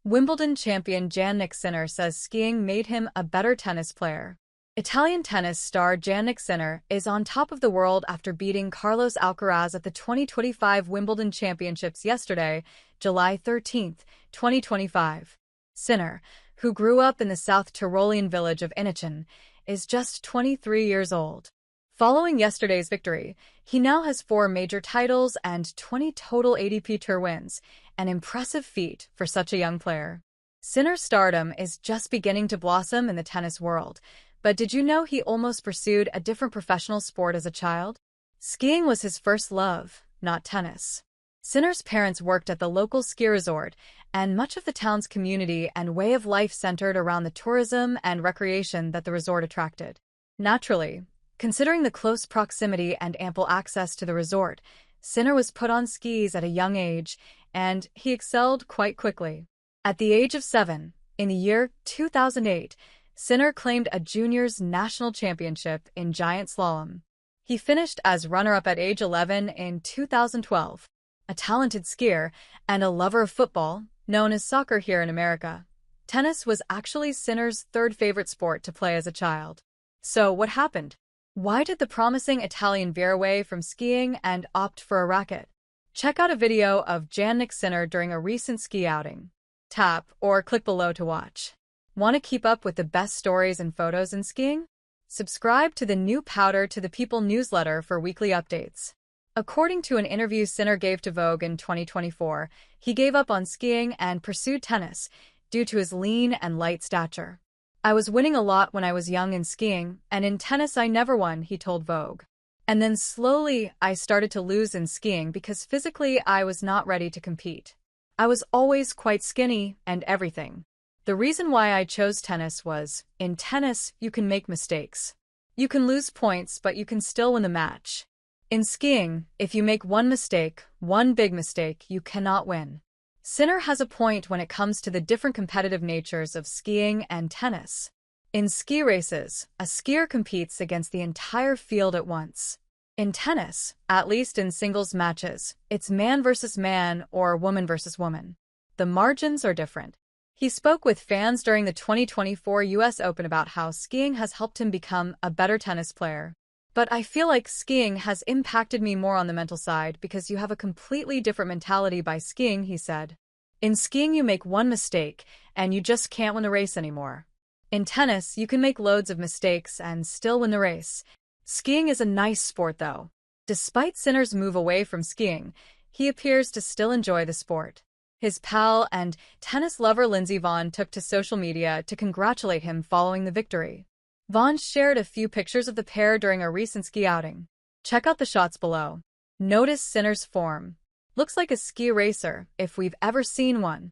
Wimbledon champion Jannik Sinner says skiing made him a better tennis player. Italian tennis star Jannik Sinner is on top of the world after beating Carlos Alcaraz at the 2025 Wimbledon Championships yesterday, July 13, 2025. Sinner, who grew up in the South Tyrolean village of Inichen, is just 23 years old. Following yesterday's victory, he now has 4 major titles and 20 total ATP Tour wins, an impressive feat for such a young player. Sinner's stardom is just beginning to blossom in the tennis world, but did you know he almost pursued a different professional sport as a child? Skiing was his first love, not tennis. Sinner's parents worked at the local ski resort, and much of the town's community and way of life centered around the tourism and recreation that the resort attracted. Naturally, considering the close proximity and ample access to the resort, Sinner was put on skis at a young age, and he excelled quite quickly. At the age of 7, in the year 2008, Sinner claimed a juniors national championship in giant slalom. He finished as runner-up at age 11 in 2012. A talented skier and a lover of football, known as soccer here in America, tennis was actually Sinner's third favorite sport to play as a child. So what happened? Why did the promising Italian veer away from skiing and opt for a racket? Check out a video of Jannik Sinner during a recent ski outing. Tap or click below to watch. Want to keep up with the best stories and photos in skiing? Subscribe to the New Powder to the People newsletter for weekly updates. According to an interview Sinner gave to Vogue in 2024, he gave up on skiing and pursued tennis due to his lean and light stature. "I was winning a lot when I was young in skiing, and in tennis I never won," he told Vogue. "And then slowly I started to lose in skiing because physically I was not ready to compete. I was always quite skinny and everything. The reason why I chose tennis was, in tennis you can make mistakes. You can lose points, but you can still win the match. In skiing, if you make one mistake, one big mistake, you cannot win." Sinner has a point when it comes to the different competitive natures of skiing and tennis. In ski races, a skier competes against the entire field at once. In tennis, at least in singles matches, it's man versus man or woman versus woman. The margins are different. He spoke with fans during the 2024 US Open about how skiing has helped him become a better tennis player. "But I feel like skiing has impacted me more on the mental side because you have a completely different mentality by skiing," he said. "In skiing you make one mistake, and you just can't win the race anymore. In tennis, you can make loads of mistakes and still win the race." Skiing is a nice sport, though. Despite Sinner's move away from skiing, he appears to still enjoy the sport. His pal and tennis lover Lindsey Vonn took to social media to congratulate him following the victory. Vonn shared a few pictures of the pair during a recent ski outing. Check out the shots below. Notice Sinner's form. Looks like a ski racer, if we've ever seen one.